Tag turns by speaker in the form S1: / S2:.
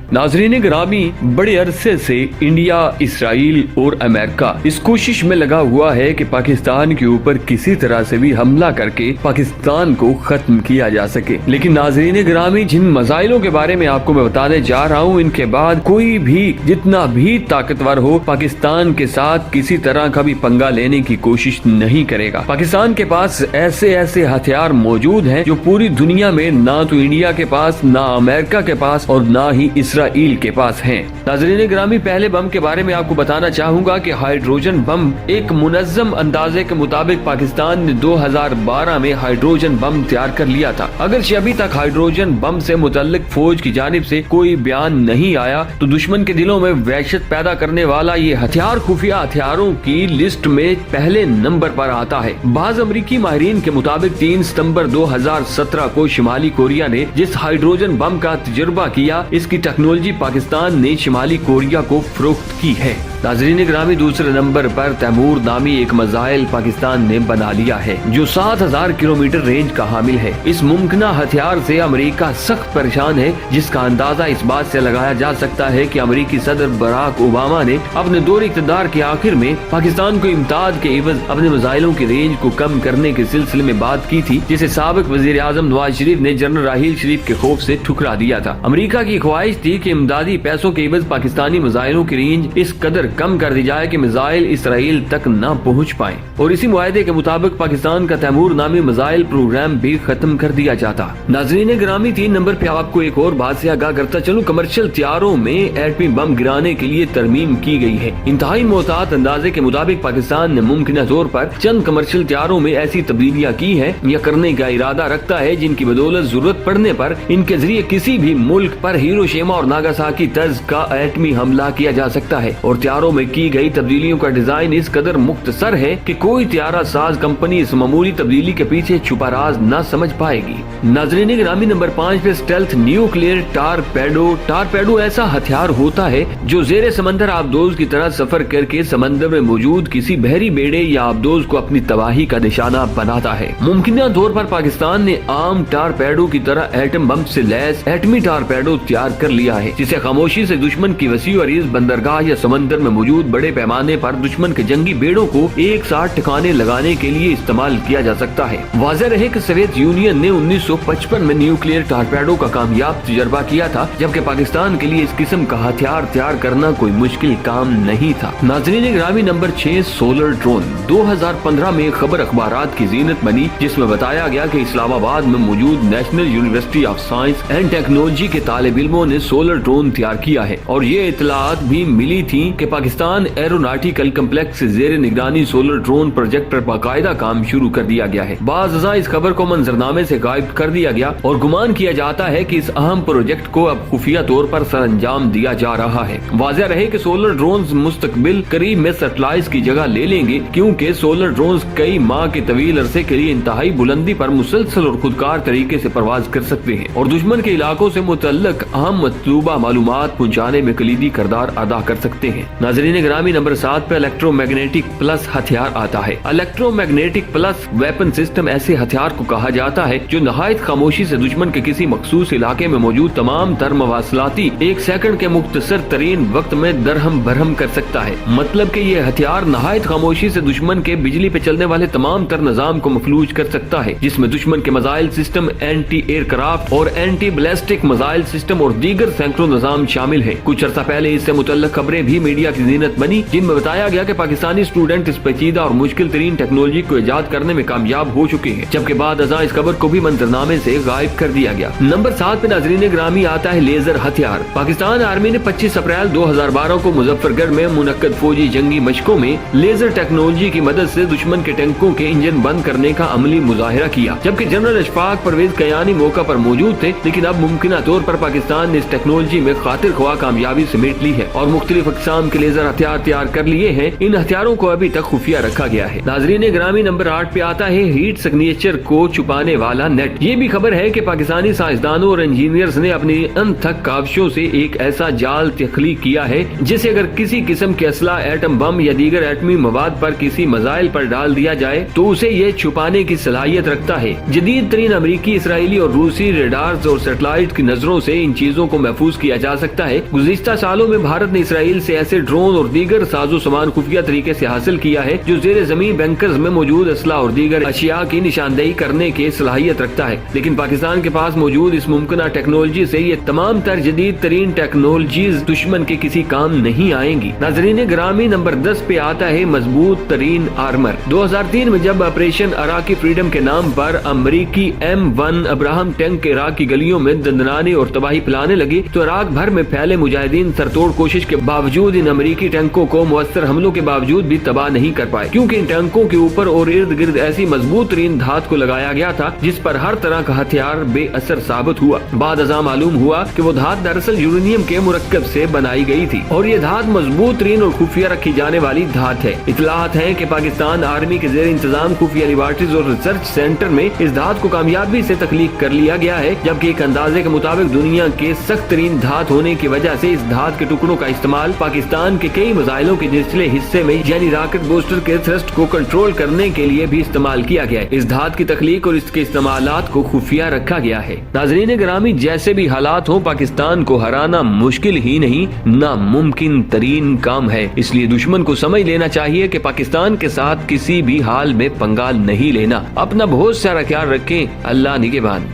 S1: नाज़रीन ग्रामी, बड़े अरसे से इंडिया, इसराइल और अमेरिका इस कोशिश में लगा हुआ है कि पाकिस्तान के ऊपर किसी तरह से भी हमला करके पाकिस्तान को खत्म किया जा सके। लेकिन नाज़रीन ग्रामी, जिन मसाइलों के बारे में आपको मैं बताने जा रहा हूँ, इनके बाद कोई भी जितना भी ताकतवर हो पाकिस्तान के साथ किसी तरह का भी पंगा लेने की कोशिश नहीं करेगा। पाकिस्तान के पास ऐसे ऐसे हथियार मौजूद हैं जो पूरी दुनिया में ना तो इंडिया के पास, ना अमेरिका के पास और ना ही इसराइल के पास हैं। नाज़रीन ग्रामी, पहले बम के बारे में आपको बताना चाहूंगा कि हाइड्रोजन बम एक मुनज़्ज़म अंदाजे के मुताबिक पाकिस्तान ने 2012 में हाइड्रोजन बम तैयार कर लिया था। अगर अभी तक हाइड्रोजन बम से मुतल्लिक फौज की जानिब से कोई बयान नहीं आया, तो दुश्मन के दिलों में वहशत पैदा करने वाला ये हथियार खुफिया हथियारों की लिस्ट में पहले नंबर पर आता है। बाज़ अमरीकी माहिरीन के मुताबिक 3 सितंबर 2017 को शिमाली कोरिया ने जिस हाइड्रोजन बम का तजुर्बा किया, इसकी टेक्नोलॉजी पाकिस्तान ने शिमाली कोरिया को फरोख्त की है। नाज़रीन ग्रामी, दूसरे नंबर पर तैमूर नामी एक मिसाइल पाकिस्तान ने बना लिया है जो 7000 किलोमीटर रेंज का हामिल है। इस मुमकिना हथियार से अमेरिका सख्त परेशान है, जिसका अंदाजा इस बात से लगाया जा सकता है कि अमेरिकी सदर बराक ओबामा ने अपने दौरे इक़्तिदार के आखिर में पाकिस्तान को इमदाद के एवज अपने मिसाइलों की रेंज को कम करने के सिलसिले में बात की थी, जिसे साबिक वज़ीर आज़म नवाज शरीफ ने जनरल राहील शरीफ के खौफ से ठुकरा दिया था। अमेरिका की ख्वाहिश थी कि इमदादी पैसों के एवज पाकिस्तानी मिसाइलों की रेंज इस कदर कम कर दी जाए कि मिसाइल इसराइल तक न पहुंच पाए, और इसी मुआहदे के मुताबिक पाकिस्तान का तैमूर नामी मिसाइल प्रोग्राम भी खत्म कर दिया जाता। नाज़रीन ग्रामी, 3 नंबर पे आपको एक और बात से आगाह करता चलूं, कमर्शियल हथियारों में एटमी बम गिराने के लिए तरमीम की गई है। इंतहाई मोहतात अंदाजे के मुताबिक पाकिस्तान ने मुमकिन तौर पर चंद कमर्शियल हथियारों में ऐसी तब्दीलियां की है या करने का इरादा रखता है, जिनकी बदौलत जरूरत पड़ने पर इनके जरिए किसी भी मुल्क पर हिरोशिमा और नागासाकी तर्ज का एटमी हमला किया जा सकता है। और हथियारों में की गई तब्दीलियों का डिजाइन इस कदर मुख्तसर है कि कोई हथियारा साज कंपनी इस मामूली तब्दीली के पीछे छुपा राज न समझ पाएगी। नाज़रीन ग्रामी, नंबर 5 पे स्टेल्थ न्यूक्लियर टारपेडो। टारपेडो ऐसा हथियार होता है जो जेर समंदर आबदोज की तरह सफर करके समंदर में मौजूद किसी बहरी बेड़े या आबदोज को अपनी तबाही का निशाना बनाता है। मुमकिन तौर पर पाकिस्तान ने आम टारपेडो की तरह एटम बम से लैस एटमी टारपेडो तैयार कर लिया है, जिसे खामोशी से दुश्मन की वसी और इस बंदरगाह या समंदर में मौजूद बड़े पैमाने पर दुश्मन के जंगी बेड़ों को एक साथ ठिकाने लगाने के लिए इस्तेमाल किया जा सकता है। वाज़ेह रहे कि सोवियत यूनियन ने 1955 में न्यूक्लियर टारपेडो का कामयाब तजर्बा किया था, जबकि पाकिस्तान के लिए इस किस्म का हथियार तैयार करना कोई मुश्किल काम नहीं था। नाज़रीन ग्रामी, नंबर 6 सोलर ड्रोन। 2015 में खबर अखबारात की जीनत बनी, जिसमें बताया गया कि इस्लामाबाद में मौजूद national university of science and technology के तालिब इल्मों ने सोलर ड्रोन तैयार किया है, और ये इतलात भी मिली थी कि पाकिस्तान एरोनॉटिकल कम्प्लेक्स से जेर निगरानी सोलर ड्रोन प्रोजेक्ट पर बाकायदा काम शुरू कर दिया गया है। बाज़ इस खबर को मंजरनामे से गायब कर दिया गया और गुमान किया जाता है कि इस अहम प्रोजेक्ट को अब खुफिया तौर पर सर अंजाम दिया जा रहा है। वाज़ेह रहे कि सोलर ड्रोन्स मुस्तकबिल करीब में सैटेलाइट्स की जगह ले लेंगे, क्योंकि सोलर ड्रोन्स कई माह के तवील अरसे के लिए इंतहाई बुलंदी पर मुसलसल और खुदकार तरीके से परवाज कर सकते हैं और दुश्मन के इलाकों से मुतल्लिक अहम मतलूबा मालूमात पहुँचाने में कलीदी किरदार अदा कर सकते हैं। नाज़रीन ग्रामी, नंबर 7 पे इलेक्ट्रोमैग्नेटिक प्लस हथियार आता है। इलेक्ट्रोमैग्नेटिक प्लस वेपन सिस्टम ऐसे हथियार को कहा जाता है जो नहायत खामोशी से दुश्मन के किसी मखसूस इलाके में मौजूद तमाम तर मवासलाती 1 सेकंड के मुख्तसर तरीन वक्त में दरहम बरहम कर सकता है। मतलब कि ये हथियार नहायत खामोशी से दुश्मन के बिजली पे चलने वाले तमाम तर निजाम को मफलूज कर सकता है, जिसमें दुश्मन के मिसाइल सिस्टम, एंटी एयरक्राफ्ट और एंटी बैलिस्टिक मिसाइल सिस्टम और दीगर सैकड़ों निजाम शामिल है। कुछ अर्सा पहले इससे मुतल्लिक खबरें भी मीडिया की जीनत बनी, जिनमें बताया गया कि पाकिस्तानी स्टूडेंट इस पेचीदा और मुश्किल तरीन टेक्नोलॉजी को इजाद करने में कामयाब हो चुके हैं, जबकि बाद अज़ां इस खबर को भी मंजरनामे से गायब कर दिया गया। नंबर 7 पे नाज़रीन ग्रामी आता है लेजर हथियार। पाकिस्तान आर्मी ने 25 अप्रैल 2012 को मुजफ्फरगढ़ में मुनक्कद फौजी जंगी मशकों में लेजर टेक्नोलॉजी की मदद से दुश्मन के टैंकों के इंजन बंद करने का अमली मुजाहिरा किया, जबकि जनरल अशफाक परवेज कयानी मौका पर मौजूद थे। लेकिन अब मुमकिन तौर पर पाकिस्तान ने इस टेक्नोलॉजी में खातिर ख्वाह कामयाबी समेट ली है और मुख्तलिफ अक़साम के लेजर हथियार तैयार कर लिए हैं। इन हथियारों को अभी तक खुफिया रखा गया है। नाजरीन ग्रामी, नंबर 8 पे आता है हीट सिग्नेचर को छुपाने वाला नेट। ये भी खबर है कि पाकिस्तानी साइंसदानों और इंजीनियर्स ने अपनी अनथक काविशों से एक ऐसा जाल तख्लीक किया है जिसे अगर किसी किस्म के असला, एटम बम या दीगर एटमी मवाद पर किसी मिसाइल पर डाल दिया जाए तो उसे ये छुपाने की सलाहियत रखता है। जदीद तरीन अमरीकी, इसराइली और रूसी रेडार्स और सैटेलाइट की नजरों से इन चीजों को महफूज किया जा सकता है। गुज़िश्ता सालों में भारत ने इसराइल से ऐसे ड्रोन और दीगर साजो सामान खुफिया तरीके से हासिल किया है जो जेर जमीन बैंकर्स में मौजूद असला और दीगर अशिया की निशानदेही करने की सलाहियत रखता है। लेकिन पाकिस्तान के पास मौजूद इस मुमकिन टेक्नोलॉजी से ये तमाम तर जदीद तरीन टेक्नोलॉजीज दुश्मन के किसी काम नहीं आएंगी। नाजरीन ग्रामी, नंबर 10 पे आता है मजबूत तरीन आर्मर। 2003 में जब ऑपरेशन अराकी फ्रीडम के नाम पर अमरीकी M1 अब्राहम टैंक इराक की गलियों में दंदनाने और तबाही फैलाने लगी तो इराक भर में फैले मुजाहिदीन सरतोड़ कोशिश के बावजूद इन अमरीकी टैंकों को मुअस्सर हमलों के बावजूद भी तबाह नहीं कर पाए, क्योंकि इन टैंकों के ऊपर और इर्द गिर्द ऐसी मजबूत तरीन धात को लगाया गया था जिस पर हर तरह का हथियार बेअसर साबित हुआ। बाद अज़ां मालूम हुआ कि वो धात दरअसल यूरेनियम के मुरक्कब से बनाई गई थी और ये धात मजबूत तरीन और खुफिया रखी जाने वाली धात है। इतलात है कि पाकिस्तान आर्मी के जेर इंतजाम खुफिया लेबॉरेटरीज और रिसर्च सेंटर में इस धात को कामयाबी से तख्लीक कर लिया गया है, जबकि एक अंदाजे के मुताबिक दुनिया के सख्त तरीन धात होने की वजह से इस धात के टुकड़ों का इस्तेमाल पाकिस्तान के कई मिसाइलों के निचले हिस्से में यानी रॉकेट बूस्टर के थ्रस्ट को कंट्रोल करने के लिए भी इस्तेमाल किया गया है। इस धात की तख्लीक और इसके इस्तेमालात को खुफिया रखा गया है। नाजरीन ग्रामी, जैसे भी हालात हो, पाकिस्तान को हराना मुश्किल ही नहीं नामुमकिन तरीन काम है। इसलिए दुश्मन को समझ लेना चाहिए कि पाकिस्तान के साथ किसी भी हाल में पंगा नहीं लेना। अपना बहुत सारा ख्याल रखें। अल्लाह निगहबान।